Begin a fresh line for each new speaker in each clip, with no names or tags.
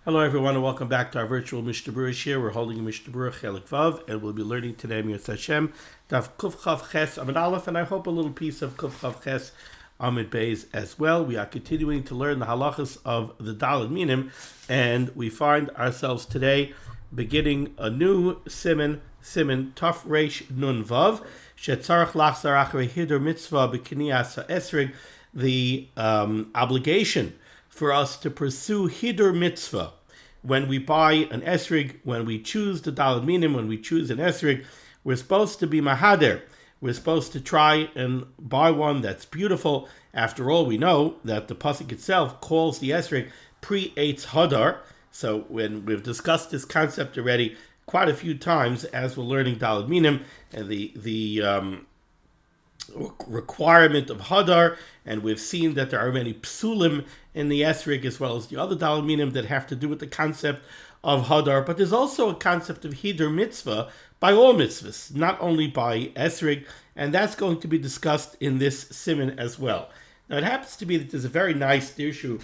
Hello everyone and welcome back to our virtual Mishnah Berurah shiur. We're holding Mishnah Berurah Chelik Vav and we'll be learning today Mitzvah Hashem Daf Kuf Chav Ches Amid Aleph and I hope a little piece of Kuf Chav Ches Amid Beis as well. We are continuing to learn the halachas of the Daled Minim and we find ourselves today beginning a new Siman Taf Reish Nun Vav Shetzarach Lachzar Achrei Hiddur Mitzvah B'Kniyas HaEsrig, the obligation for us to pursue hiddur mitzvah. When we buy an esrig, when we choose the daled minim, when we choose an esrig, we're supposed to be mahader. We're supposed to try and buy one that's beautiful. After all, we know that the pasuk itself calls the esrig pre-eitz hadar. So when we've discussed this concept already quite a few times as we're learning daled minim and the requirement of hadar, and we've seen that there are many psulim in the esrig as well as the other daled minim that have to do with the concept of hadar. But there's also a concept of hiddur mitzvah by all mitzvahs, not only by esrig, and that's going to be discussed in this siman as well. Now it happens to be that there's a very nice Dirshu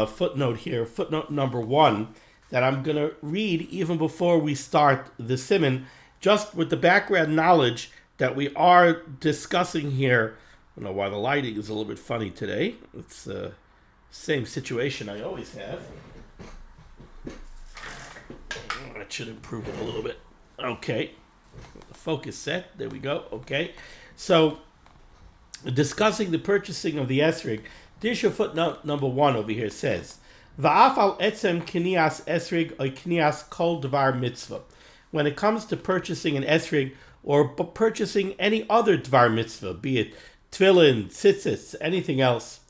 footnote here, footnote number 1, that I'm going to read even before we start the siman, just with the background knowledge that we are discussing here. I don't know why the lighting is a little bit funny today. It's the same situation I always have. That should improve it a little bit. Okay. The focus set. There we go. Okay. So, discussing the purchasing of the esrig, Dirshu footnote number 1 over here says, Va'af al etzem knias esrig oy knias kol dvar mitzvah. When it comes to purchasing an esrig, or purchasing any other dvar mitzvah, be it tefillin, tzitzis, anything else.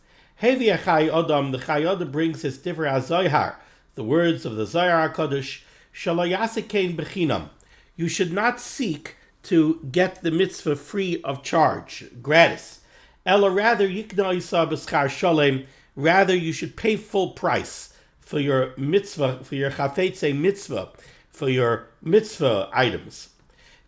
Hevi achai odam, the Chai Odom brings his divrei hazohar, the words of the Zohar HaKadosh, shelo yasikein bechinam. You should not seek to get the mitzvah free of charge, gratis. Ela rather yikna isa b'schar sholem, rather you should pay full price for your mitzvah, for your chafetzei mitzvah, for your mitzvah items.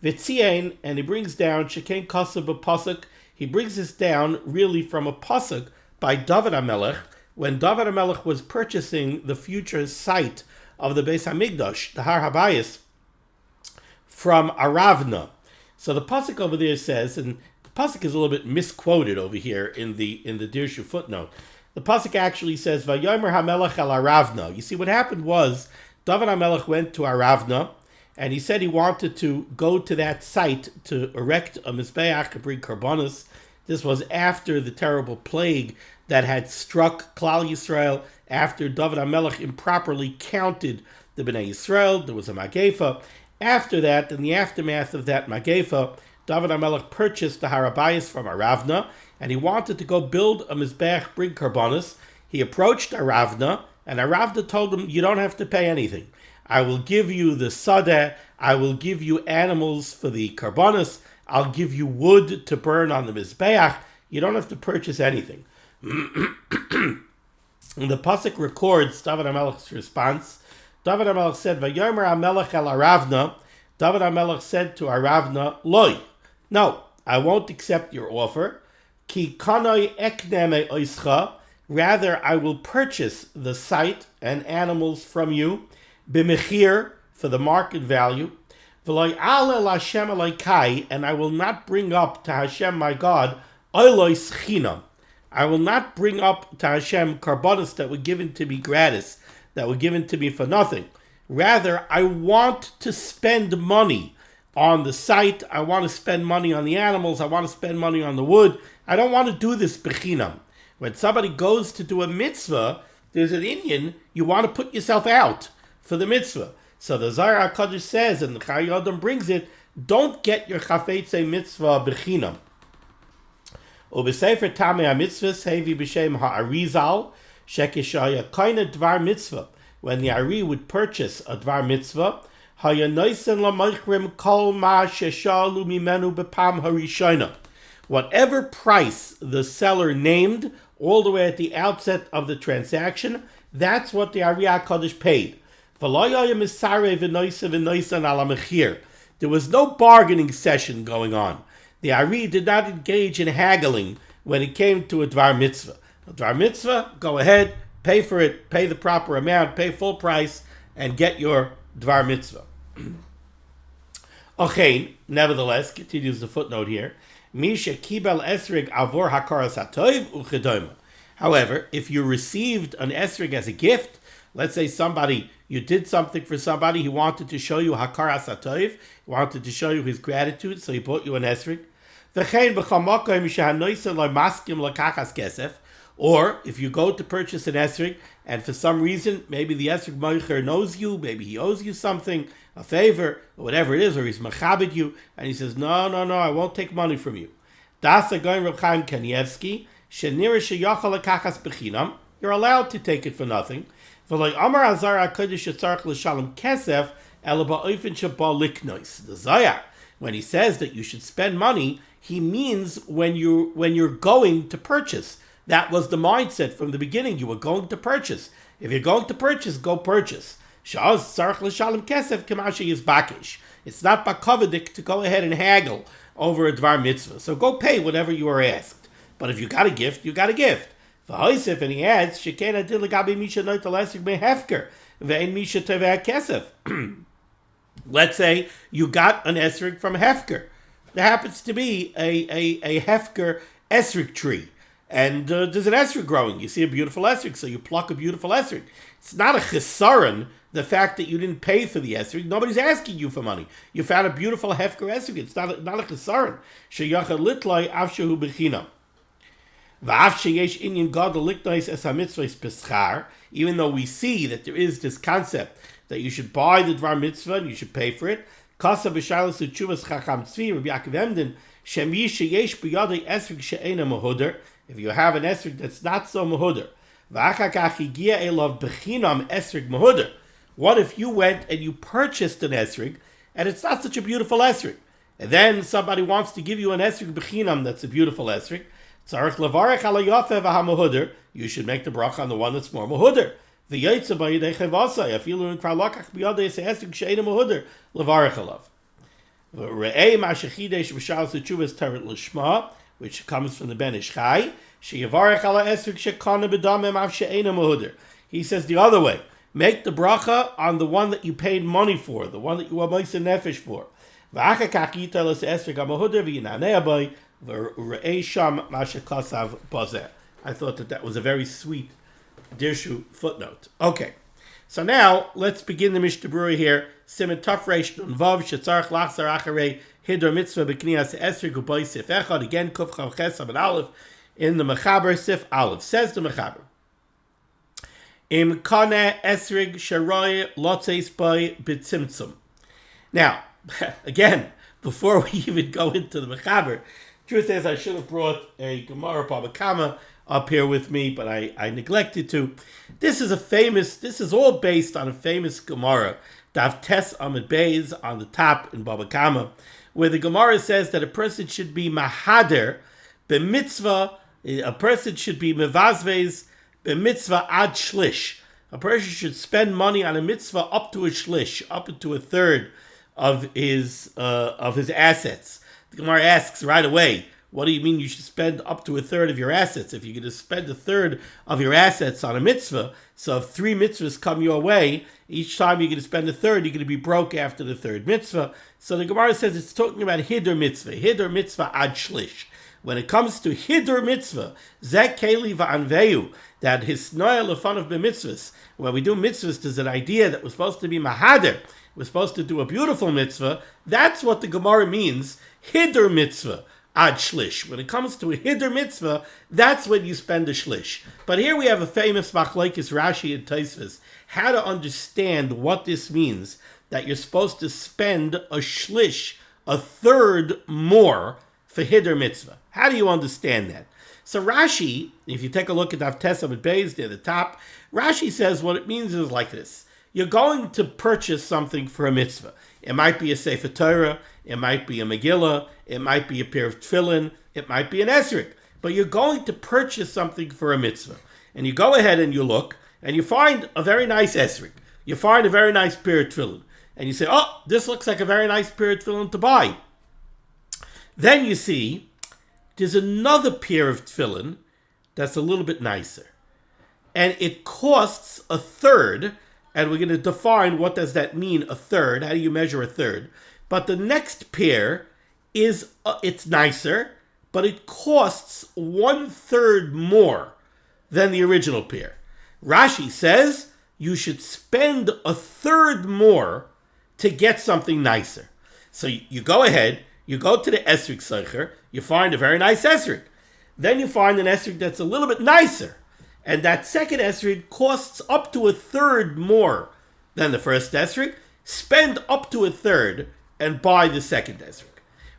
V'tzien, and he brings down Shekain Kasav b'Pasuk. He brings this down really from a pasuk by David HaMelech, when David HaMelech was purchasing the future site of the Beis HaMikdash, the Har HaBayis, from Aravna. So the pasuk over there says, and the pasuk is a little bit misquoted over here in the Dirshu footnote. The pasuk actually says, Vayomer HaMelech el Aravna. You see, what happened was David HaMelech went to Aravna, and he said he wanted to go to that site to erect a mizbeach, to bring karbonos. This was after the terrible plague that had struck Klal Yisrael, after David HaMelech improperly counted the Bnei Yisrael. There was a magefa. After that, in the aftermath of that magefa, David HaMelech purchased the Har HaBayis from Aravna, and he wanted to go build a mizbeach, bring karbonos. He approached Aravna, and Aravna told him, you don't have to pay anything. I will give you the sadeh, I will give you animals for the karbonos, I'll give you wood to burn on the mizbeach. You don't have to purchase anything. And the pasuk records David HaMelech's response. David HaMelech said, Vayomer HaMelech el Aravna. David HaMelech said to Aravna, Loi, no, I won't accept your offer. Ki kanoi ekneme oischa. Rather, I will purchase the site and animals from you. B'mechir, for the market value, v'loy ale l'Hashem Elokai, and I will not bring up to Hashem my God, oilos chinam. I will not bring up to Hashem karbonos that were given to me gratis, that were given to me for nothing. Rather, I want to spend money on the site, I want to spend money on the animals, I want to spend money on the wood. I don't want to do this b'chinam. When somebody goes to do a mitzvah, there's an inyan, you want to put yourself out for the mitzvah. So the Zohar HaKadosh says, and the Chai Odom brings it, don't get your chafetzei mitzvah b'chinam. U'b'sefer tamei ha-mitzvahs hevi b'shem ha'arizal shekeshaya koine dvar mitzvah. When the Ari would purchase a dvar mitzvah, haya noisen l'moichrim kol ma sheshalu mimenu b'pam harishona. Whatever price the seller named all the way at the outset of the transaction, that's what the Ari HaKadosh paid. There was no bargaining session going on. The Ari did not engage in haggling when it came to a dvar mitzvah. A dvar mitzvah, go ahead, pay for it, pay the proper amount, pay full price, and get your dvar mitzvah. Okay, nevertheless, continues the footnote here. Misha kibel esrig avor hakaras hatoiv uchedoima. However, if you received an esrig as a gift, let's say you did something for somebody, he wanted to show you hakaras hatoiv, he wanted to show you his gratitude, so he bought you an esrig. Or if you go to purchase an esrig, and for some reason, maybe the esrig moicher knows you, maybe he owes you something, a favor, or whatever it is, or he's machabed you, and he says, no, I won't take money from you. Das agoin Reb Chaim Kanievsky, shenira sheyachal lekachas bechinam, you're allowed to take it for nothing. V'loi amar azar HaKodesh yitzarech l'shalom kesef, ela ba'ofen sheba liknois. The Zohar, when he says that you should spend money, he means when you're going to purchase. That was the mindset from the beginning. You were going to purchase. If you're going to purchase, go purchase. It's not bakavedik to go ahead and haggle over a dvar mitzvah. So go pay whatever you are asked. But if you got a gift, you got a gift. And he adds, let's say you got an esrig from hefker. There happens to be a hefker esrig tree. And there's an esrig growing. You see a beautiful esrig, so you pluck a beautiful esrig. It's not a chesaron, the fact that you didn't pay for the esrig. Nobody's asking you for money. You found a beautiful hefker esrig. It's not a chesaron. Sheyacha litlai avshehu bechinam. V'av sheyesh inyan gadol liknois es ha-mitzvos beschar. Even though we see that there is this concept that you should buy the dvar mitzvah and you should pay for it. Kasa b'shaylas utshuvas chacham tzvi, Rabbi Yaakov Emden, shem yish sheyesh b'yadei esrig she'ena mahudar. If you have an esrig that's not so mahudar, what if you went and you purchased an esrig and it's not such a beautiful esrig, and then somebody wants to give you an esrig bechinam that's a beautiful esrig? You should make the bracha on the one that's more mahudar. Which comes from the Ben Ish Chai. He says the other way. Make the bracha on the one that you paid money for, the one that you were moise nefesh for. I thought that was a very sweet Dirshu footnote. Okay, so now let's begin the Mishnah Berurah here. Siman Taf Reish Nun Vav Shetzarach Lachzar Acharei Hiddur Mitzvah B'Kniyas Esrig U'Boi Sif Echad. Again, Kuf Chav Ches and Aleph in the Mechaber Sif Aleph. Says the Mechaber, Im Kaneh Esrig Sharoi Lotzeis Boi B'Tzimtzum. Now, again, before we even go into the Mechaber, truth is I should have brought a Gemara Baba Kama up here with me, but I neglected to. This is all based on a famous Gemara, Dav Tes Amid Beis on the top in Baba Kama, where the Gemara says that a person should be mahader b'mitzvah, a person should be mevazvez b'mitzvah ad shlish. A person should spend money on a mitzvah up to a shlish, up to a third of his assets. The Gemara asks right away, what do you mean you should spend up to a third of your assets? If you're going to spend a third of your assets on a mitzvah, so if 3 mitzvahs come your way, each time you're going to spend a third, you're going to be broke after the third mitzvah. So the Gemara says it's talking about hiddur mitzvah ad shlish. When it comes to hiddur mitzvah, zek keli va'anveyu, that his noel of fun of the mitzvahs, when we do mitzvahs, there's an idea that we're supposed to be mahader, we're supposed to do a beautiful mitzvah. That's what the Gemara means, hiddur mitzvah ad shlish. When it comes to a hiddur mitzvah, that's when you spend a shlish. But here we have a famous machlokes Rashi and Tosfos, how to understand what this means, that you're supposed to spend a shlish, a third more for hiddur mitzvah. How do you understand that? So Rashi, if you take a look at Dav Tes Amid Beis near the top, Rashi says what it means is like this. You're going to purchase something for a mitzvah. It might be a Sefer Torah, it might be a Megillah, it might be a pair of tefillin, it might be an esrog. But you're going to purchase something for a mitzvah. And you go ahead and you look, and you find a very nice esrog. You find a very nice pair of tefillin. And you say, oh, this looks like a very nice pair of tefillin to buy. Then you see, there's another pair of tefillin that's a little bit nicer. and it costs a third, and we're going to define what does that mean, a third. How do you measure a third? But the next pair is, it's nicer, but it costs 1/3 more than the original pair. Rashi says you should spend a third more to get something nicer. So you go ahead, you go to the esrig seicher, you find a very nice esrig. Then you find an esrig that's a little bit nicer. And that second esrig costs up to a third more than the first esrig. Spend up to a third and buy the second esrig.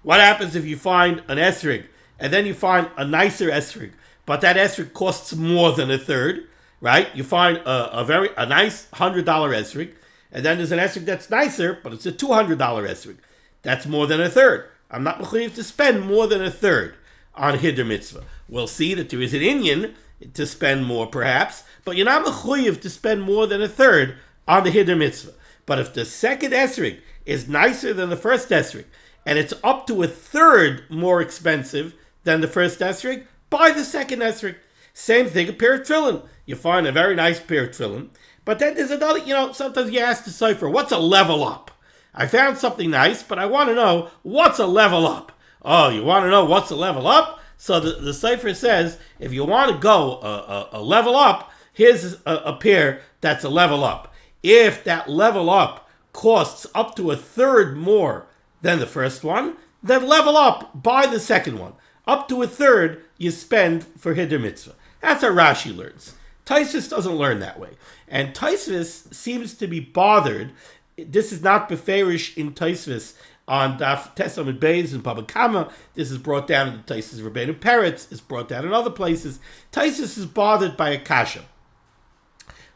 What happens if you find an esrig and then you find a nicer esrig, but that esrig costs more than a third, right? You find a nice $100 esrig, and then there's an esrig that's nicer, but it's a $200 esrig. That's more than a third. I'm not mechuyev to spend more than a third on hiddur mitzvah. We'll see that there is an inyan to spend more, perhaps, but you're not mechuyev to spend more than a third on the hiddur mitzvah. But if the second esrig is nicer than the first esrig, and it's up to a third more expensive than the first esrig, buy the second esrig. Same thing, a pair of tefillin. You find a very nice pair of tefillin, but then there's another, sometimes you ask the cipher, what's a level up? I found something nice, but I want to know, what's a level up? Oh, you want to know what's a level up? So the cipher says, if you want to go a level up, here's a pair that's a level up. If that level up costs up to a third more than the first one, then level up, buy the second one. Up to a third you spend for hiddur mitzvah. That's how Rashi learns. Tosfos doesn't learn that way. And Tosfos seems to be bothered. This is not beferish in Tosfos on Daf Tesam and Beis and Baba Kama. This is brought down in the Tosfos Rabbeinu Peretz. It's brought down in other places. Tosfos is bothered by a kasha.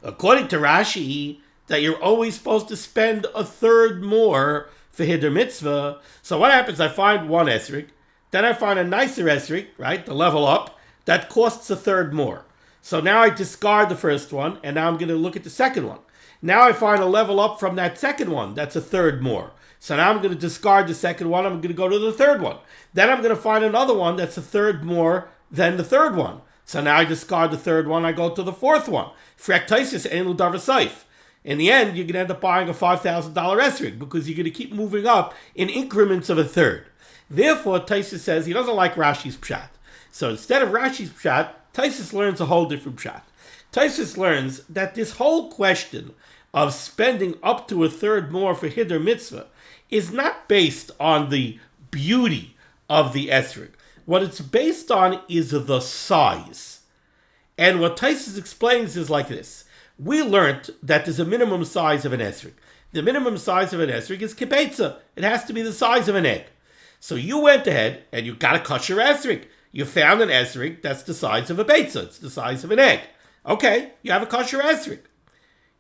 According to Rashi, that you're always supposed to spend a third more for hiddur mitzvah. So what happens? I find one esrig, then I find a nicer esrig, right, the level up, that costs a third more. So now I discard the first one, and now I'm going to look at the second one. Now I find a level up from that second one, that's a third more. So now I'm going to discard the second one, I'm going to go to the third one. Then I'm going to find another one that's a third more than the third one. So now I discard the third one, I go to the fourth one. Frek Tosfos ein lu davar sof. In the end, you're going to end up buying a $5,000 esrig because you're going to keep moving up in increments of a third. Therefore, Tosfos says he doesn't like Rashi's pshat. So instead of Rashi's pshat, Tosfos learns a whole different pshat. Tosfos learns that this whole question of spending up to a third more for hiddur mitzvah is not based on the beauty of the esrig. What it's based on is the size. And what Tosfos explains is like this. We learned that there's a minimum size of an esrig. The minimum size of an esrig is kibetza. It has to be the size of an egg. So you went ahead and you got a kosher esrig. You found an esrig that's the size of a betza. It's the size of an egg. Okay, you have a kosher esrig.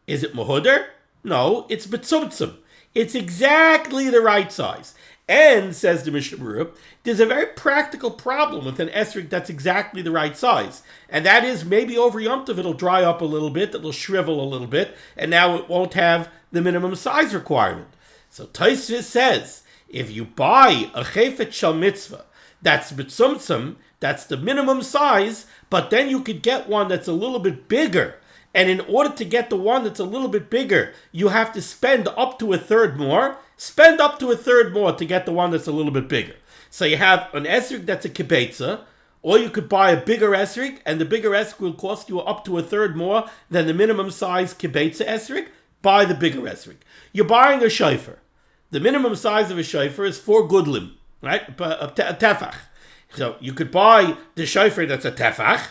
Is it mahudder? No, it's betzumtzum. It's exactly the right size. And, says the Mishnah Berurah, there's a very practical problem with an esrig that's exactly the right size. And that is, maybe over Yom Tov it'll dry up a little bit, it'll shrivel a little bit, and now it won't have the minimum size requirement. So Tosfos says, if you buy a chayfet shel mitzvah, that's betzumtzum, that's the minimum size, but then you could get one that's a little bit bigger. And in order to get the one that's a little bit bigger, you have to spend up to a third more. Spend up to a third more to get the one that's a little bit bigger. So you have an esrig that's a kibetza, or you could buy a bigger esrig, and the bigger esrig will cost you up to a third more than the minimum size kibetza esrig. Buy the bigger esrig. You're buying a shofar. The minimum size of a shofar is 4 gudlim, right? A tefach. So you could buy the shofar that's a tefach,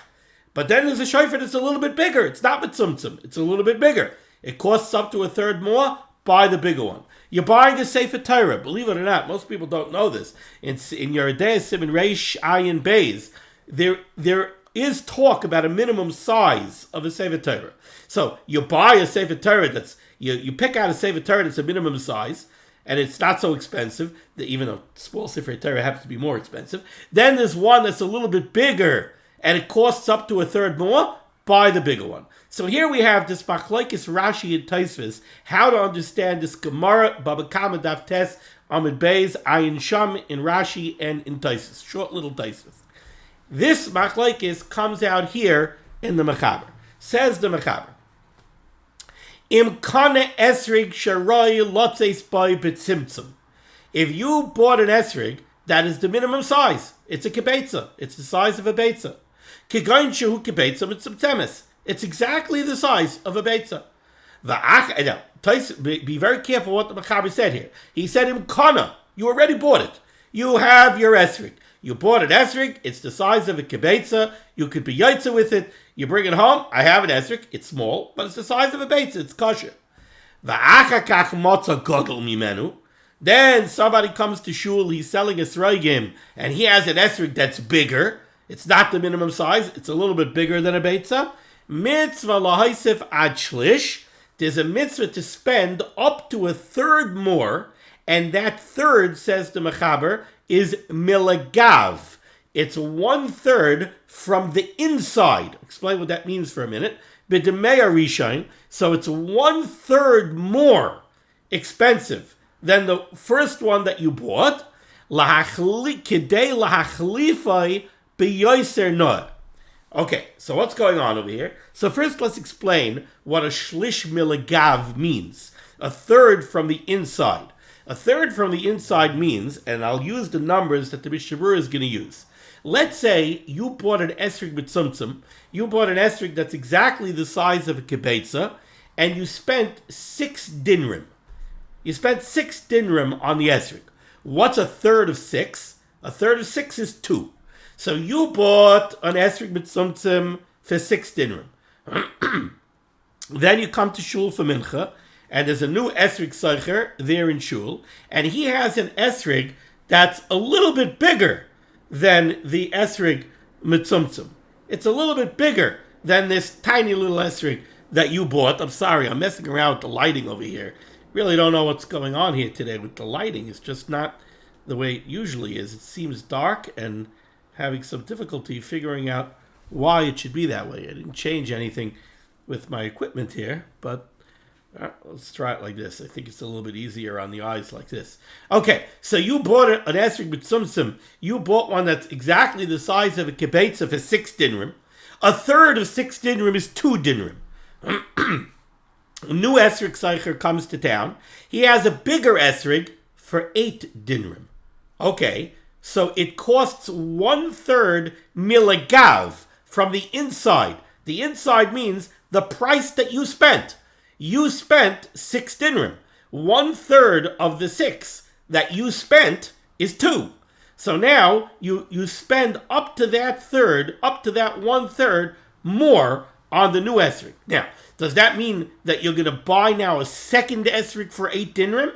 but then there's a shofar that's a little bit bigger. It's not betzumtzum. It's a little bit bigger. It costs up to a third more. Buy the bigger one. You're buying a Sefer Torah. Believe it or not, most people don't know this. In your Siman Reish Ayin Beis, there is talk about a minimum size of a Sefer Torah. So you buy a Sefer Torah that's you pick out a Sefer Torah that's a minimum size, and it's not so expensive. Even though small Sefer Torah happens to be more expensive. Then there's one that's a little bit bigger, and it costs up to a third more. Buy the bigger one. So here we have this machlokes Rashi and Tosfos, how to understand this Gemara, Baba Kama Daf Tes, Amud Beis, Ayin Sham, in Rashi and in Tosfos. Short little Tosfos. This machlokes comes out here in the Mechaber. Says the Mechaber. Im kane esrig sharoi lotzeis boy betzimtzum. If you bought an esrig that is the minimum size, it's a kibetza. It's the size of a betza. Kigain shehu kibetza mitzvtemes. It's exactly the size of a betza. Be very careful what the Mechaber said here. He said im kana. You already bought it. You have your esrig. You bought an esrig. It's the size of a kibetza. You could be yaitza with it. You bring it home. I have an esrig. It's small, but it's the size of a betza. It's kosher. Then somebody comes to shul. He's selling a sroigim, and he has an esrig that's bigger. It's not the minimum size. It's a little bit bigger than a betza. Mitzvah lahaisif ad shlish. There's a mitzvah to spend up to a third more, and that third, says the Mechaber, is milagav. It's 1/3 from the inside. Explain what that means for a minute. B'demeya rishain, so it's 1/3 more expensive than the first one that you bought. Kidei lahachlifai b'yoser noah. Okay, so what's going on over here? So first let's explain what a shlish milagav means. A third from the inside. A third from the inside means, and I'll use the numbers that the Mishnah Berurah is going to use. Let's say you bought an esrig mitzumtzum. You bought an esrig that's exactly the size of a kibetza, and you spent 6 dinrim. You spent 6 dinrim on the esrig. What's a third of 6? A third of 6 is 2. So you bought an esrig mitzumtzum for 6 dinrim. Then you come to shul for mincha, and there's a new esrig seicher there in shul, and he has an esrig that's a little bit bigger than the esrig mitzumtzum. It's a little bit bigger than this tiny little esrig that you bought. I'm sorry, I'm messing around with the lighting over here. Really don't know what's going on here today with the lighting. It's just not the way it usually is. It seems dark and having some difficulty figuring out why it should be that way. I didn't change anything with my equipment here, but let's try it like this. I think it's a little bit easier on the eyes like this. Okay, so you bought an esrig mitzumtzum. You bought one that's exactly the size of a kibetza for 6 dinrim. A third of 6 dinrim is 2 dinrim. A new esrig seicher comes to town. He has a bigger esrig for 8 dinrim. Okay, so it costs 1/3 milagav from the inside. The inside means the price that you spent. You spent 6 dinrim. 1/3 of the 6 that you spent is 2. So now you spend up to that third, up to that 1/3 more on the new esrig. Now, does that mean that you're going to buy now a second esrig for 8 dinrim?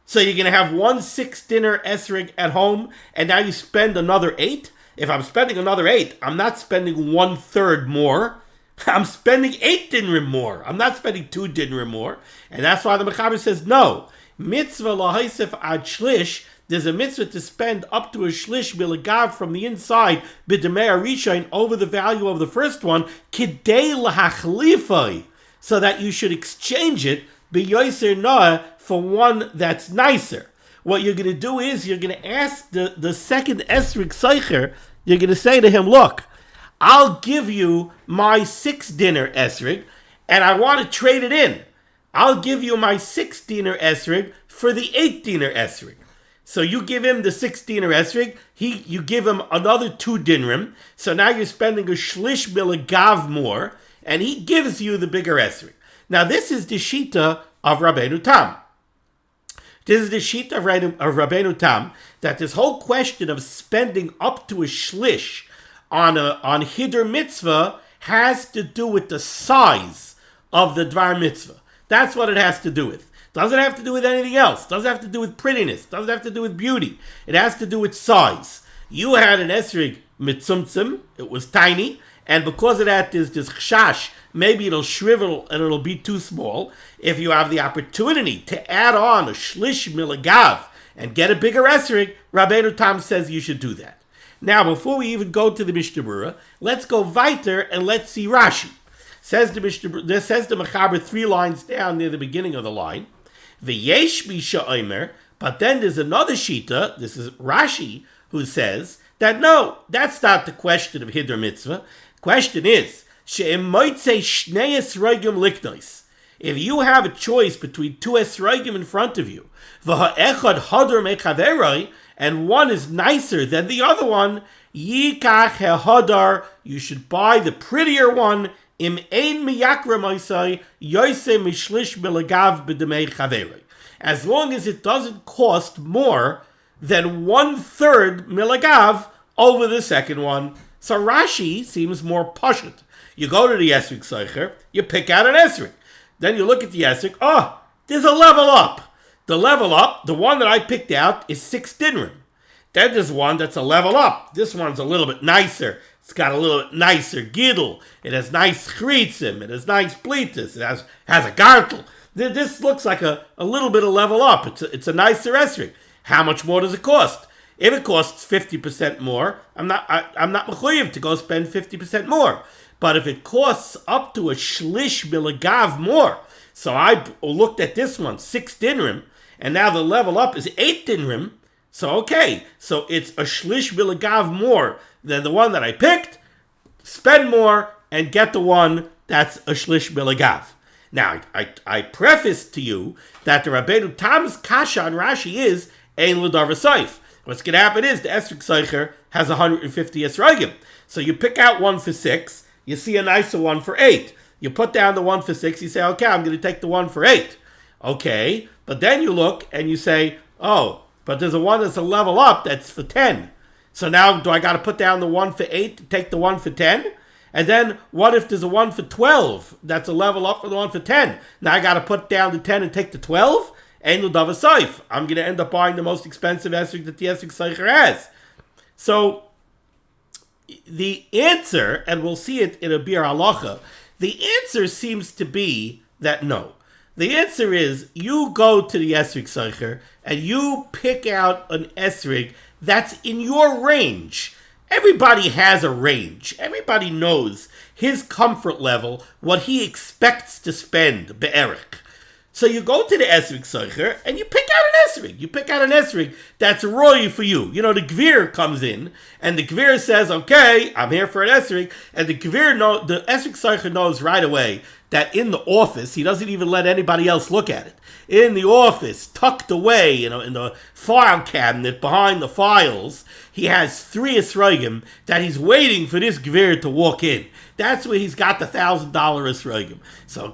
So you're going to have 1 6-dinner esrig at home, and now you spend another 8? If I'm spending another 8, I'm not spending 1/3 more. I'm spending 8 dinrim more. I'm not spending 2 dinrim more. And that's why the Mechaber says, no. Mitzvah lahaisef ad shlish. There's a mitzvah to spend up to a shlish milagav from the inside, b'demeya rishain, over the value of the first one, kidei lahachlifai, so that you should exchange it, b'yoser noah, for one that's nicer. What you're going to do is, you're going to ask the second esrig seicher, you're going to say to him, look, I'll give you my 6-dinner esrig, and I want to trade it in. I'll give you my 6-dinner esrig for the 8-dinner esrig. So you give him the 6-dinner esrig, you give him another 2 dinrim, so now you're spending a shlish milagav more, and he gives you the bigger esrig. Now this is the shita of Rabbeinu Tam. This is the shita of Rabbeinu Tam, that this whole question of spending up to a shlish on hiddur mitzvah has to do with the size of the dvar mitzvah. That's what it has to do with. Doesn't have to do with anything else. Doesn't have to do with prettiness. Doesn't have to do with beauty. It has to do with size. You had an esrig mitzumtzum. It was tiny. And because of that, there's this chash. Maybe it'll shrivel and it'll be too small. If you have the opportunity to add on a shlish milagav and get a bigger esrig, Rabbeinu Tam says you should do that. Now, before we even go to the Mishnah Berurah, let's go weiter and let's see Rashi. Says the Mechaber 3 lines down near the beginning of the line. V'yesh misha omer, but then there's another shita, this is Rashi, who says that no, that's not the question of hiddur mitzvah. Question is, If you have a choice between two esrogim in front of you, and one is nicer than the other one, you should buy the prettier one. As long as it doesn't cost more than 1/3 milagav over the second one. So Rashi seems more pashut. You go to the esrig seicher, you pick out an esrig. Then you look at the esrig, there's a level up. The level up, the one that I picked out, is 6 dinrim. Then there's one that's a level up. This one's a little bit nicer. It's got a little bit nicer gidul. It has nice chritzim. It has nice plitas. It has a gartel. This looks like a little bit of level up. It's a nicer esrig. How much more does it cost? If it costs 50% more, I'm not mechuyev to go spend 50% more. But if it costs up to a shlish milagav more, so I looked at this one, 6 dinrim, and now the level up is 8 dinrim. So okay, so it's a shlish milagav more than the one that I picked. Spend more and get the one that's a shlish milagav. Now, I preface to you that the Rabbeinu Tam's kasha on Rashi is ein l'davar seif. What's going to happen is the esrig seicher has 150 esrogim. So you pick out one for 6, you see a nicer one for 8. You put down the one for 6, you say, okay, I'm going to take the one for 8. Okay, but then you look and you say, but there's a one that's a level up that's for 10. So now do I got to put down the one for 8 to take the one for 10? And then what if there's a one for 12 that's a level up for the one for 10? Now I got to put down the 10 and take the 12? Ein l'davar seif. I'm going to end up buying the most expensive esrig that the esrig seicher has. So the answer, and we'll see it in a bir halacha, the answer seems to be that no. The answer is you go to the esrig seicher and you pick out an esrig that's in your range. Everybody has a range. Everybody knows his comfort level, what he expects to spend be'erich. So you go to the esrig seicher and you pick out an esrig. You pick out an esrig that's roy for you. You know, the gvir comes in and the gvir says, okay, I'm here for an esrig. And the esrig seicher knows right away that in the office, he doesn't even let anybody else look at it. In the office, tucked away, in the file cabinet behind the files, he has 3 esrogim that he's waiting for this gvir to walk in. That's where he's got the $1,000 esrogim. So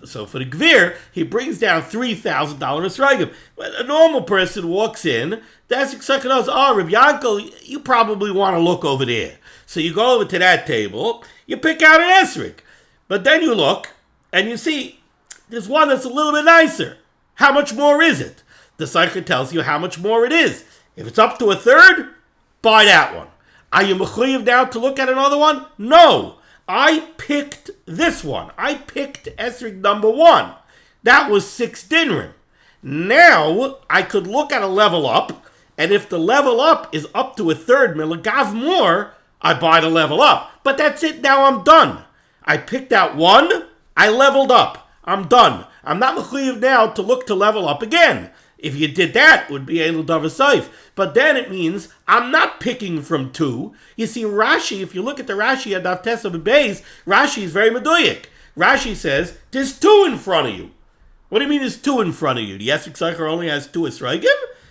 so for the gvir, he brings down $3,000 esrogim. When a normal person walks in, the esrig seicher knows, Reb Yankel, you probably want to look over there. So you go over to that table, you pick out an esrig. But then you look, and you see, there's one that's a little bit nicer. How much more is it? The seicher tells you how much more it is. If it's up to 1/3, buy that one. Are you mechuyev now to look at another one? No. I picked this one. I picked esrig number 1. That was 6 dinrim. Now, I could look at a level up, and if the level up is up to 1/3 milagav more, I buy the level up. But that's it, now I'm done. I picked out one, I leveled up. I'm done. I'm not mechuyev now to look to level up again. If you did that, it would be ein l'davar seif. But then it means I'm not picking from 2. You see, Rashi, if you look at the Rashi at Daf Tesa Beis, Rashi is very meduyak. Rashi says, there's 2 in front of you. What do you mean there's 2 in front of you? The esrig seicher only has 2 esrogim?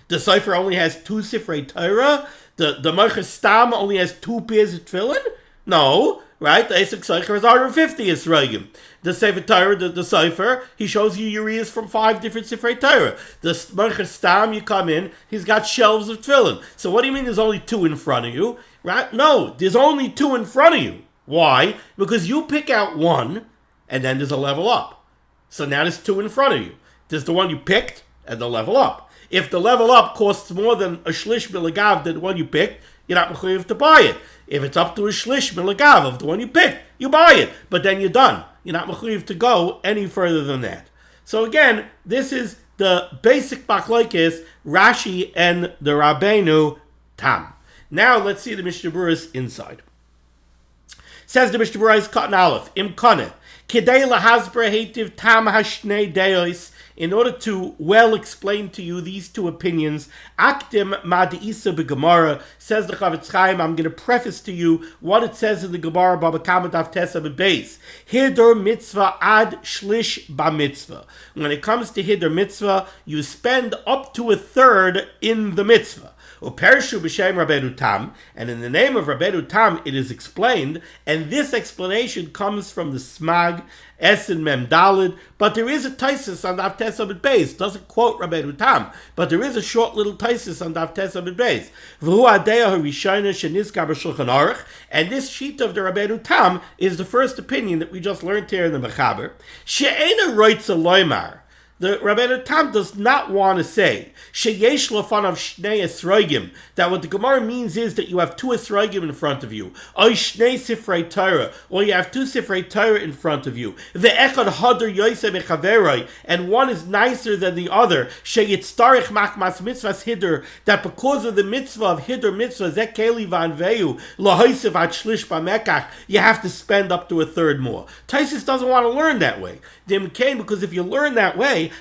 The seifer only has 2 sifrei Torah? The Merchas Stam only has 2 pairs of tefillin? No. Right? The esrig seicher has 150 esrogim. The Sefer Torah, the Sefer, he shows you ureas from 5 different Sifrei Torah. The Merchas Stam, you come in, he's got shelves of tefillin. So what do you mean there's only 2 in front of you? Right? No, there's only 2 in front of you. Why? Because you pick out one, and then there's a level up. So now there's 2 in front of you. There's the one you picked, and the level up. If the level up costs more than a shlish milagav than the one you picked, you're not mechuyev to buy it. If it's up to a shlish milagav of the one you picked, you buy it. But then you're done. You're not mechuyev to go any further than that. So again, this is the basic machlokes Rashi and the Rabbeinu Tam. Now let's see the Mishnah Berurah's inside. Says the Mishnah Berurah's Cotton Aleph, Im Koneh, Kidei lahasber heitiv tam hashnei deos, in order to well explain to you these two opinions, Akdim Ma'Deisa B'Gemara, says the Chavetz Chaim, I'm going to preface to you what it says in the Gemara, Baba Kama Daf Tesa B'Beis. Hiddur mitzvah ad shlish ba mitzvah. When it comes to hiddur mitzvah, you spend up to a third in the mitzvah. Upershu b'shem Rabbeinu Tam, and in the name of Rabbeinu Tam it is explained, and this explanation comes from the Smag, Esen Mem Dalid, but there is a Taisis on Daf Tes Amud Beis. Doesn't quote Rabbeinu Tam, but there is a short little Taisis on Daf Tes Amud Beis. V'hu adeya harishayna shenizkar b'Shulchan Aruch, and this sheet of the Rabbeinu Tam is the first opinion that we just learned here in the Mechaber. She'ena roitza loymar. The Rabbeinu Tam does not want to say sheyesh lefanav shnei esrogim, that what the Gemara means is that you have two esrogim in front of you, or shnei sifrei Torah, or you have two sifrei Torah in front of you. Ve'echad hadar yosem echaveroi, and one is nicer than the other. Sheyitztarich machmas mitzvahs hiddur, that because of the mitzvah of hiddur mitzvah zekeli vanveu lahoisev at shlish b'mekach, you have to spend up to a third more. Taisus doesn't want to learn that way. Because if you learn that way,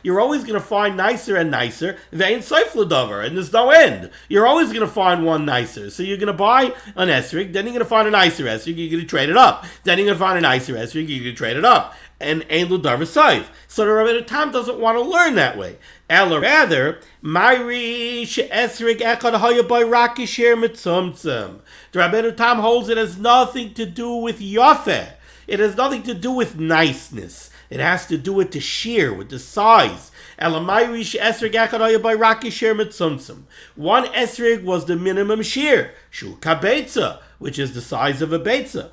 you're always going to find nicer and nicer, and there's no end. You're always going to find one nicer. So you're going to buy an esrig, then you're going to find a nicer esrig, you're going to trade it up. Then you're going to find a nicer esrig, you're going to trade it up. And ein lo davar saif. So the Rabbeinu Tam doesn't want to learn that way. Ella rather, Mayri she'esrig echad haya by raki shir mitzumtzum. The Rabbeinu Tam holds it has nothing to do with yafeh. It has nothing to do with niceness. It has to do with the shear, with the size. One esrig was the minimum shear, shu kabetza, which is the size of a betza.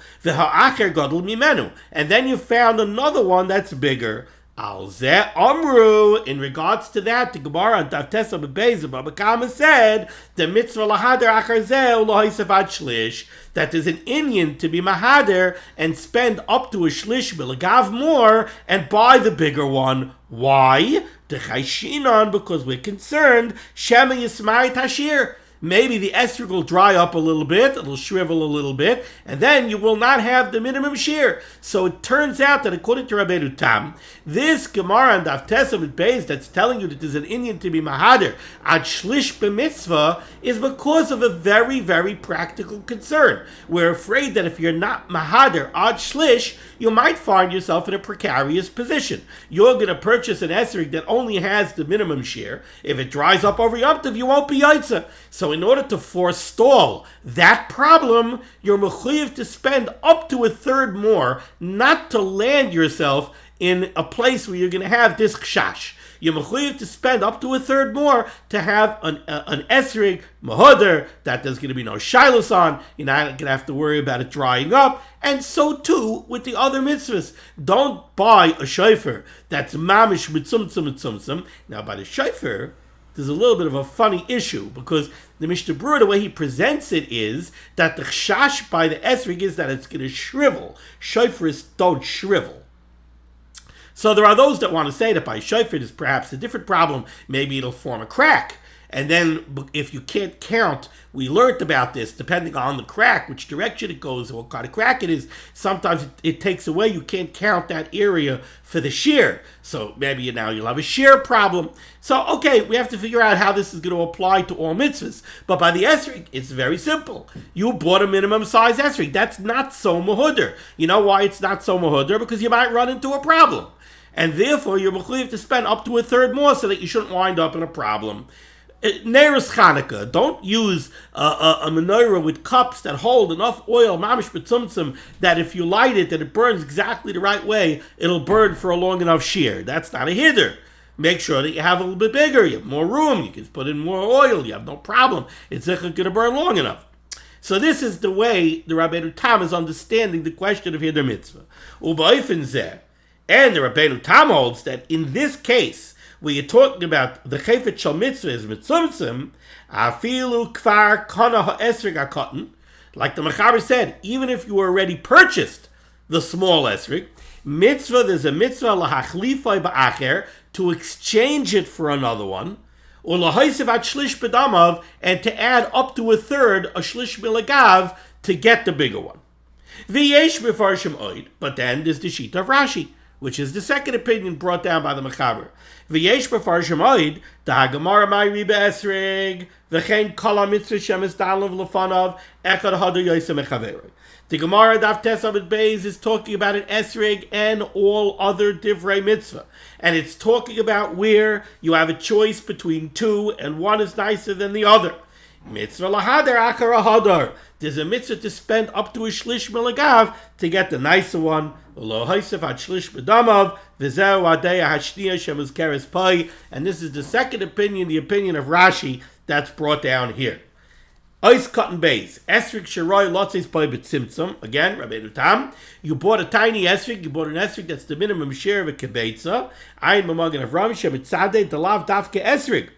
And then you found another one that's bigger. In regards to that, the Gemara on Daf Tes Amud Beis, Baba Kama said the mitzvah lahader achar zeh u'lohisav ad shlish, that there's an inyan to be mahader and spend up to a shlish bilagav more and buy the bigger one. Why? Because we're concerned shema yismai tashir. Maybe the esrog will dry up a little bit, it'll shrivel a little bit, and then you will not have the minimum shear. So it turns out that according to Rabbeinu Tam, this Gemara and Daf Tes Amud Beis that's telling you that there's an inyan to be mahader ad shlish b'mitzvah is because of a very, very practical concern. We're afraid that if you're not mahader ad shlish, you might find yourself in a precarious position. You're going to purchase an esrog that only has the minimum shear. If it dries up over Yom Tov, you won't be yaitza. So in order to forestall that problem, you're mechuyev to spend up to a third more, not to land yourself in a place where you're going to have this chash. You're mechuyev to spend up to a third more to have an esrig mahoder that there's going to be no shilos on. You're not going to have to worry about it drying up. And so too with the other mitzvahs. Don't buy a shofar that's mamish mitzumtzum. Now by the shofar, there's a little bit of a funny issue because the Mishnah Berurah, the way he presents it is that the chash by the esrig is that it's going to shrivel. Shofars don't shrivel. So there are those that want to say that by shofar is perhaps a different problem. Maybe it'll form a crack. And then if you can't count, we learned about this, depending on the crack, which direction it goes, what kind of crack it is, sometimes it takes away, you can't count that area for the shear. So maybe you'll have a shear problem. So, okay, we have to figure out how this is going to apply to all mitzvahs. But by the esrig, it's very simple. You bought a minimum size esrig. That's not so mahudr. You know why it's not so mahudr? Because you might run into a problem. And therefore, you're mechuyev to spend up to a third more so that you shouldn't wind up in a problem. Neiros Chanukah, don't use a menorah with cups that hold enough oil, mamish b'tzumtzum, that if you light it, that it burns exactly the right way, it'll burn for a long enough shear. That's not a hiddur. Make sure that you have a little bit bigger, you have more room, you can put in more oil, you have no problem. It's going to burn long enough. So this is the way the Rabbeinu Tam is understanding the question of hiddur mitzvah. U'ba'ofen zeh, and the Rabbeinu Tam holds that in this case, where you're talking about the chayfet shel mitzvah is mitzumtzum, afilu kvar kana ha'esrig ha'katan, like the Mechaber said, even if you already purchased the small esrig, mitzvah, there's a mitzvah lahachlifai ba'acher, to exchange it for another one, or lahaisev at shlish bedamav, and to add up to a third, a shlish milagav, to get the bigger one. V'yesh mefarshim oid, but then there's the sheet of Rashi. which is the second opinion brought down by the Mechaber. V'yesh b'farshim oid, the Hagamara ma'iri be'esrig, v'chein kol ha-mitzvah shemes dalav lefanav, echad hadu yosem mechaveroi. The Gemara Daf Tesavit Beis is talking about an esrig and all other divrei mitzvah. And it's talking about where you have a choice between two and one is nicer than the other. Mitzvah lahadar achar hiddur. There's a mitzvah to spend up to a shlish milagav to get the nicer one. Lo haisef ad shlish b'damav v'zeu adeya hashniya shemuzkeres pai. And this is the second opinion, the opinion of Rashi that's brought down here. Ice cotton base. Esrig Shiroy Lotzes Pai B'Tzimtzum. Again, Rabbeinu Tam. You bought a tiny esrig. You bought an esrig that's the minimum share of a kibetza. Ayin Mamagan Avram Shemitzadeh Dalav Dafke Esrig.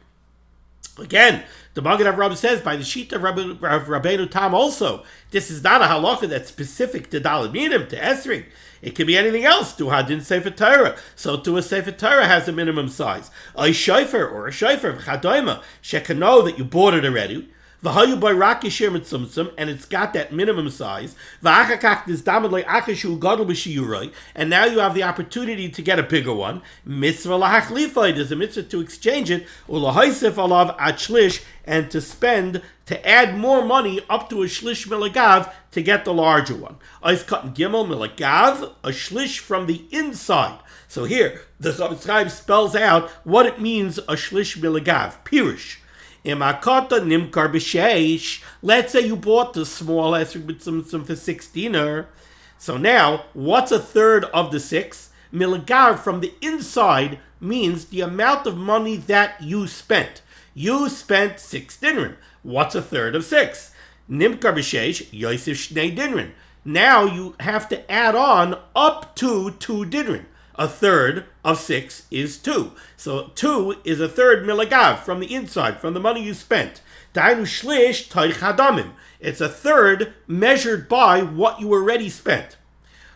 Again, the Magen Avram says by the sheet of Rabbeinu Tam also, this is not a halacha that's specific to Daled Minim, to esrig. It could be anything else. To hadin sefer Torah. So to a sefer Torah has a minimum size. A shayfer or a shayfer v'chadoima shekano that you bought it already. V'hayu by raki shir mitzumtzum, and it's got that minimum size. V'achakach nizdamad like akashu gadol b'shiyuroi, and now you have the opportunity to get a bigger one. Mitzvah lahachlifai, there's a mitzvah to exchange it. Ulahaisif alav at shlish, and to spend, to add more money up to a shlish milagav to get the larger one. Ice cotton gimel milagav, a shlish from the inside. So here, the Chavetz Chaim spells out what it means a shlish milagav, pirush. Imakata nimkar b'sheish. Let's say you bought the small esrog b'tzimtzum for 6 dinar. So now, what's a third of the 6? Milagav from the inside means the amount of money that you spent. You spent 6 dinrim. What's a third of 6? Nimkar b'sheish yosef shnei dinrim. Now you have to add on up to 2 dinrim. A third of 6 is 2. So 2 is a third milagav from the inside, from the money you spent. Dainu shlish toich hadamim. It's a third measured by what you already spent.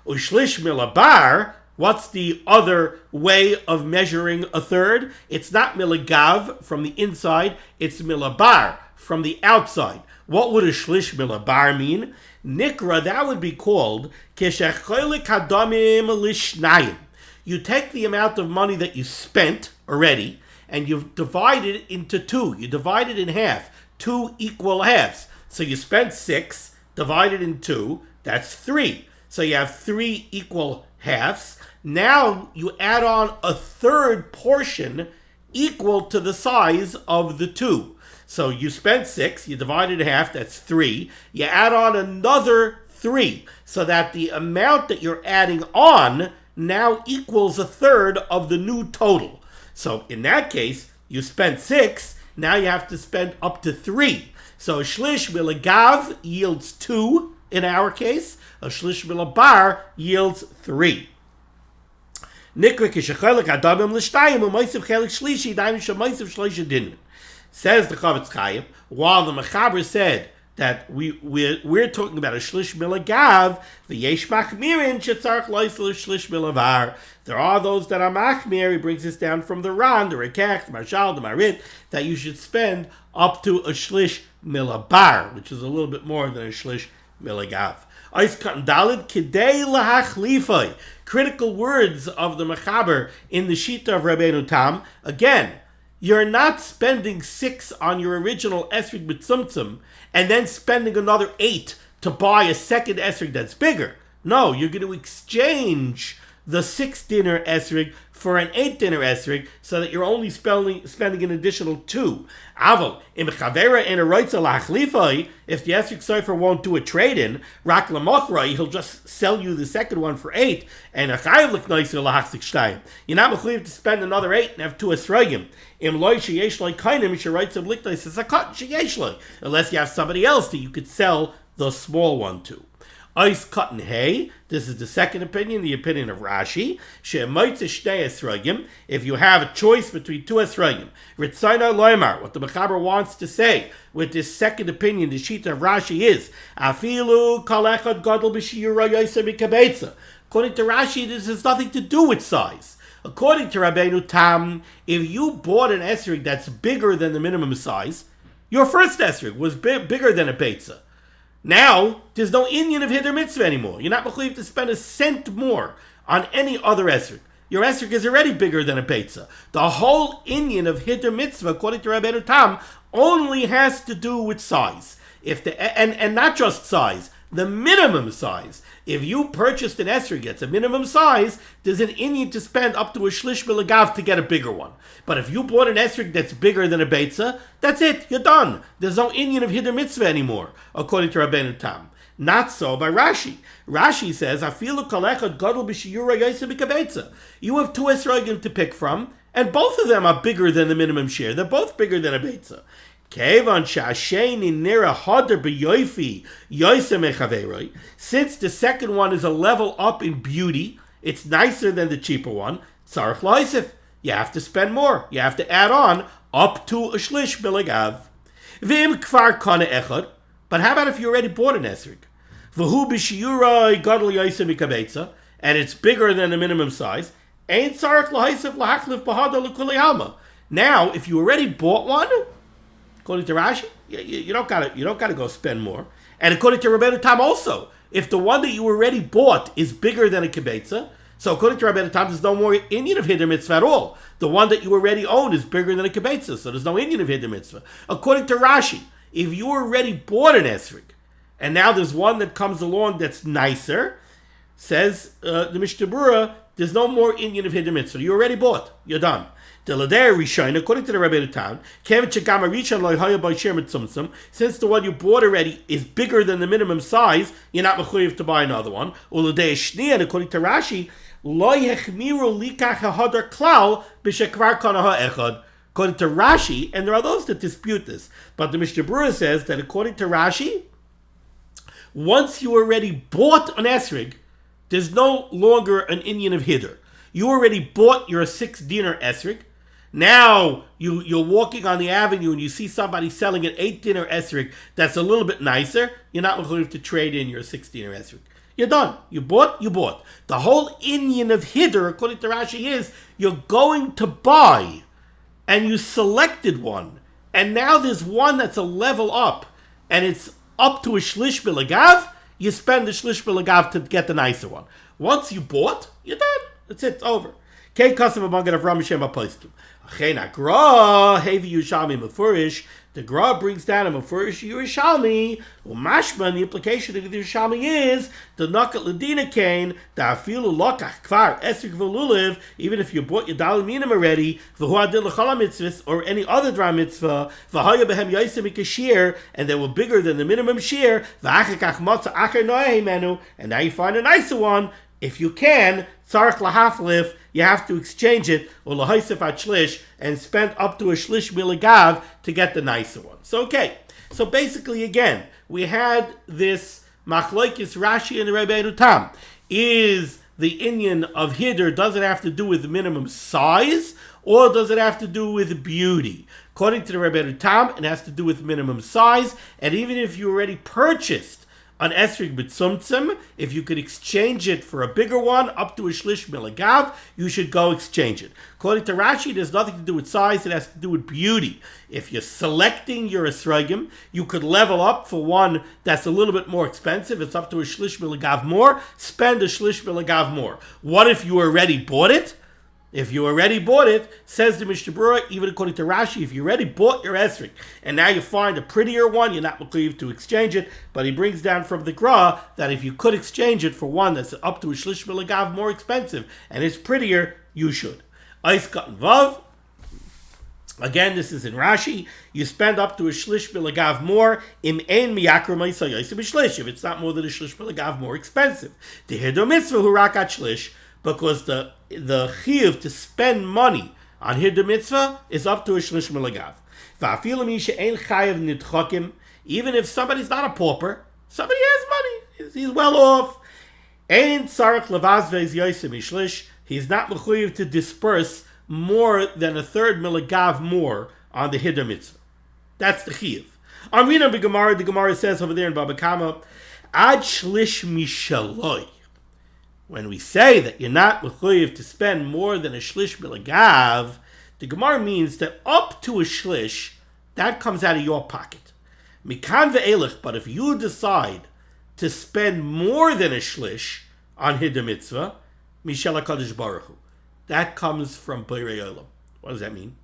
Ushlish milabar. What's the other way of measuring a third? It's not milagav from the inside. It's milabar from the outside. What would a shlish milabar mean? Nikra, that would be called keshecholik hadamim lishnayim. You take the amount of money that you spent already, and you divide it into 2. You divide it in half. 2 equal halves. So you spent 6, divided in 2, that's 3. So you have 3 equal halves. Now you add on a third portion equal to the size of the 2. So you spent 6, you divide it in half, that's 3. You add on another 3, so that the amount that you're adding on now equals a third of the new total. So in that case, you spent 6, now you have to spend up to 3. So a shlish milagav yields 2 in our case, a shlish milabar yields 3. Says the Chavetz Chaim, while the Mechaber said that we're talking about a shlish milagav, the yesh machmirin shetzarch loisel shlish milavar. There are those that are machmir. He brings this down from the Ran, the Rekech, the Marshal, the Marit, that you should spend up to a shlish milabar, which is a little bit more than a shlish milagav. Ois katan dalid kidei lahachlifai. Critical words of the Mechaber in the Shita of Rabbeinu Tam. Again, you're not spending 6 on your original esrig b'tzimtzum and then spending another 8 to buy a second esrig that's bigger. No, you're going to exchange the 6 dinar esrig for an 8 dinar esrig so that you're only spending an additional 2. Aval, im chavera in a roitza lachlifai, if the esrig sofer won't do a trade-in, rak lamokrai, he'll just sell you the second one for 8, and a chayav l'knoiser lahachzik shtayim. You're not mechuyev to spend another 8 and have 2 esrogim. Im loy sheyesh loy kainim sheroitza l'knois is a cut sheyesh loy, unless you have somebody else that you could sell the small one to. Ice cotton hay. This is the second opinion, the opinion of Rashi. If you have a choice between 2 esrogim, Ritzayna loymar, what the Mechaber wants to say with this second opinion, the sheet of Rashi is afilu kol echad gadol b'shiyura yosem mikabetza. According to Rashi, this has nothing to do with size. According to Rabbeinu Tam, if you bought an esrog that's bigger than the minimum size, your first esrog was bigger than a betza. Now, there's no Indian of hiddur mitzvah anymore. You're not mechuyev to spend a cent more on any other esrog. your esrog is already bigger than a beitza. The whole inyan of hiddur mitzvah, according to Rabbeinu Tam, only has to do with size. And not just size, the minimum size. If you purchased an esrog that's a minimum size, there's an inyan to spend up to a shlish milagav to get a bigger one. But if you bought an esrog that's bigger than a beitza, that's it, you're done. There's no inyan of hiddur mitzvah anymore, according to Rabbeinu Tam. Not so by Rashi. Rashi says, "Afilu kol echad gadol b'shiur yosem mikabetza." You have two esrogim to pick from, and both of them are bigger than the minimum share. They're both bigger than a beitza. Since the second one is a level up in beauty, it's nicer than the cheaper one. Tzarich loisif. You have to spend more. You have to add on up to a shlish bilagav. V'im kfar kana echad. But how about if you already bought an esrog? V'hu b'shiurai gadol yosem mikabetza, and it's bigger than the minimum size. Ain't tzarich loisif lahachlif b'hada l'kulei alma. Now, if you already bought one, according to Rashi, you don't gotta go spend more. And according to Rabbeinu Tam also, if the one that you already bought is bigger than a kibetza, so according to Rabbeinu Tam, there's no more inyan of hiddur mitzvah at all. The one that you already own is bigger than a kibetza, so there's no inyan of hiddur mitzvah. According to Rashi, if you already bought an esrog, and now there's one that comes along that's nicer, says the Mishnah Berurah, there's no more inyan of hiddur mitzvah. You already bought. You're done. According to the Rabbeinu Tam, since the one you bought already is bigger than the minimum size, you're not mechuyev to buy another one. And according to Rashi, according to Rashi, and there are those that dispute this, but the Mishnah Berurah says that according to Rashi, once you already bought an esrog, there's no longer an inyan of hiddur. You already bought your 6 dinar esrog. Now you're walking on the avenue and you see somebody selling an 8 dinar esrog that's a little bit nicer. You're not going to trade in your 6 dinar esrog. You're done. You bought. The whole inyan of hiddur, according to Rashi, is you're going to buy, and you selected one, and now there's one that's a level up, and it's up to a shlish bilagav. You spend the shlish bilagav to get the nicer one. Once you bought, you're done. That's it. It's over. The Gra brings down a Mefurish Yerushalmi. Mashma, the implication of the Yerushalmi is the Nakat Ladina Kane, the Afilu Lokach Kvar Esrik Veluliv, even if you bought your Dalim Minim already, V'huadil L'chala Mitzvahs, or any other Dra Mitzvah, V'haya Behem Yosem Mikashir, and they were bigger than the minimum share, V'achakach Matzah Acher Noahimenu, and now you find a nicer one. If you can, tzarich lahaflif, you have to exchange it, or lahaisif at shlish, and spend up to a shlish milagav to get the nicer one. So, okay. So basically, again, we had this machlokes Rashi and the Rabbeinu Tam. Is the inyan of hiddur, does it have to do with minimum size, or does it have to do with beauty? According to the Rabbeinu Tam, it has to do with minimum size, and even if you already purchased an esrog b'tzumtzum, if you could exchange it for a bigger one, up to a shlish milagav, you should go exchange it. According to Rashi, there's nothing to do with size, it has to do with beauty. If you're selecting your esrogim, you could level up for one that's a little bit more expensive, it's up to a shlish milagav more, spend a shlish milagav more. What if you already bought it? If you already bought it, says the Mishnah Berurah, even according to Rashi, if you already bought your esrog and now you find a prettier one, you're not mechuyev to exchange it. But he brings down from the Gra that if you could exchange it for one that's up to a shlish milagav more expensive and it's prettier, you should. Eis Katan Vav. Again, this is in Rashi. You spend up to a shlish milagav more. Im ein miyakar ma'isa yosem b'shlish. If it's not more than a shlish milagav more expensive. The hiddur mitzvah hu rak at shlish. Because the chiyuv to spend money on hiddur mitzvah is up to a shlish milagav. Even if somebody's not a pauper, somebody has money, he's well off. He's not mechuyev to disperse more than a third milagav more on the hiddur mitzvah. That's the chiyuv. Amrina b'Gemara, the Gemara says over there in Baba Kama, ad shlish mishaloi. When we say that you're not mechuyev to spend more than a shlish milagav, the Gemara means that up to a shlish, that comes out of your pocket. Mikan ve'elech, but if you decide to spend more than a shlish on hiddur mitzvah, mishel HaKadosh Baruch Hu. that comes from Borei Olam. What does that mean?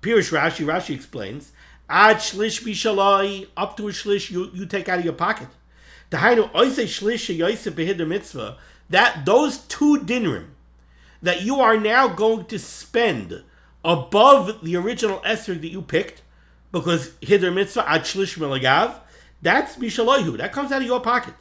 Pirush Rashi explains, Ad shlish bishalai, up to a shlish you take out of your pocket. Tahainu oisei shlish yoisei behiddur mitzvah, that those 2 dinrim that you are now going to spend above the original esrog that you picked, because hiddur mitzvah ad shlish milagav, that's bishalayhu, that comes out of your pocket.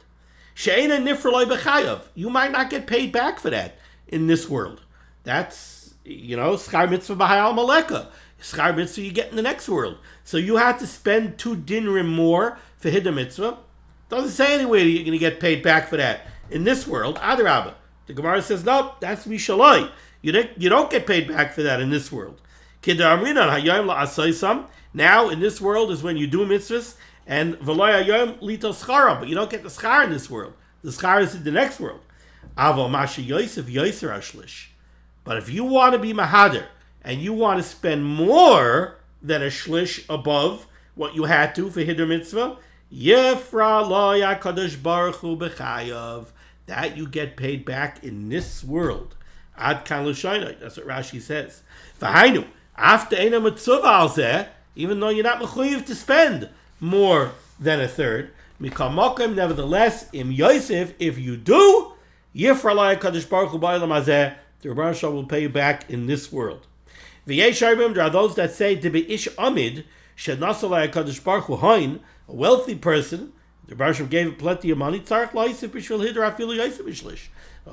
She'ena nifraloi b'chayav, you might not get paid back for that in this world. That's, schar mitzvah b'hayal maleka. Schar mitzvah you get in the next world. So you have to spend 2 dinrim more for hiddur mitzvah. Doesn't say anywhere you're going to get paid back for that in this world. Adarabah. The Gemara says, no, that's mishaloi. You don't get paid back for that in this world. Now, in this world is when you do mitzvahs, and v'lo hayom lito schara, but you don't get the schar in this world. The schar is in the next world. Aval masha yosef yoser ashlish. But if you want to be mahader, and you want to spend more than a shlish above what you had to for hiddur mitzvah, yefra lo yakadosh baruch hu b'chayav, that you get paid back in this world. Ad kan l'shaynai, that's what Rashi says. V'hainu, after ena mitzvah al zeh, even though you're not mechuyev to spend more than a third, mikal mokem, nevertheless, im Yosef, if you do, yifra lo yakadosh baruch hu b'olam hazeh, the Rebbe Shal will pay you back in this world. V'yesharim, there are those that say to be ish amid, shenasa lo yakadosh baruch hu hain, a wealthy person. The Rebbe gave plenty of money.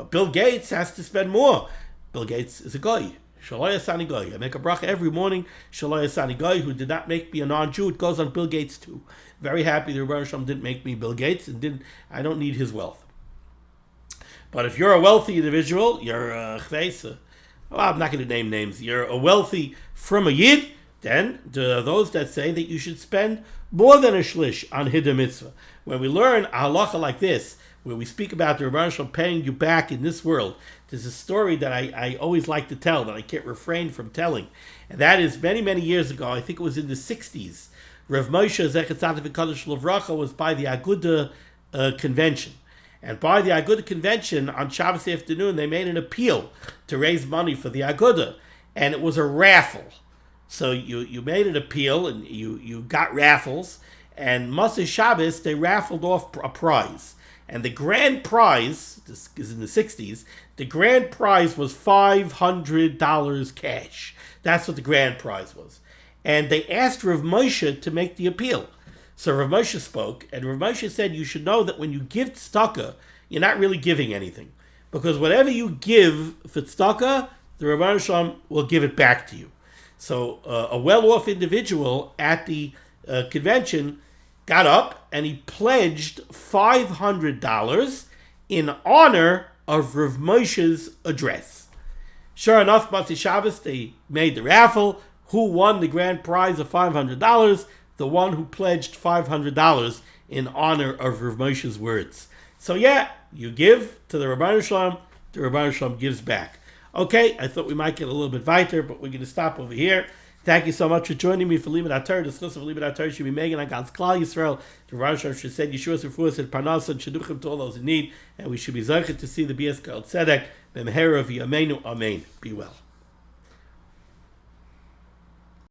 Bill Gates has to spend more. Bill Gates is a guy. Shalai Asani guy. I make a bracha every morning. Shalai Asani guy who did not make me a non-Jew. It goes on Bill Gates too. Very happy the Rebbe didn't make me Bill Gates and I don't need his wealth. But if you're a wealthy individual, you're a chveisa. I'm not going to name names. You're a wealthy from a yid. Then there are those that say that you should spend more than a shlish on hiddur mitzvah. When we learn a halacha like this, where we speak about the Rebbe Shalom paying you back in this world, there's a story that I always like to tell, that I can't refrain from telling. And that is many, many years ago, I think it was in the 60s, Rav Moshe Zechet Tzaddik V'Kadosh L'Vracha was by the Aguda convention. And by the Aguda convention, on Shabbos afternoon, they made an appeal to raise money for the Aguda. And it was a raffle. So you made an appeal, and you got raffles, and Moshe Shabbos, they raffled off a prize. And the grand prize, this is in the 60s, the grand prize was $500 cash. That's what the grand prize was. And they asked Rav Moshe to make the appeal. So Rav Moshe spoke, and Rav Moshe said, you should know that when you give tzedakah, you're not really giving anything. Because whatever you give for tzedakah, the Rebbe Shalom will give it back to you. So a well-off individual at the convention got up and he pledged $500 in honor of Rav Moshe's address. Sure enough, Motzei Shabbos, they made the raffle. Who won the grand prize of $500? The one who pledged $500 in honor of Rav Moshe's words. So yeah, you give to the Rebbe Shalom, the Rebbe Shalom gives back. Okay, I thought we might get a little bit weiter, but we're going to stop over here. Thank you so much for joining me for limud HaTorah. The discussion of limud HaTorah should be making on God's Klal Yisrael. The Rosh Hashanah should send Yeshua's refuah and parnasa and shidduchim to all those in need, and we should be zeichet to see the BS Kol Tzedek. B'mehera v'yameinu. Amen. Be well.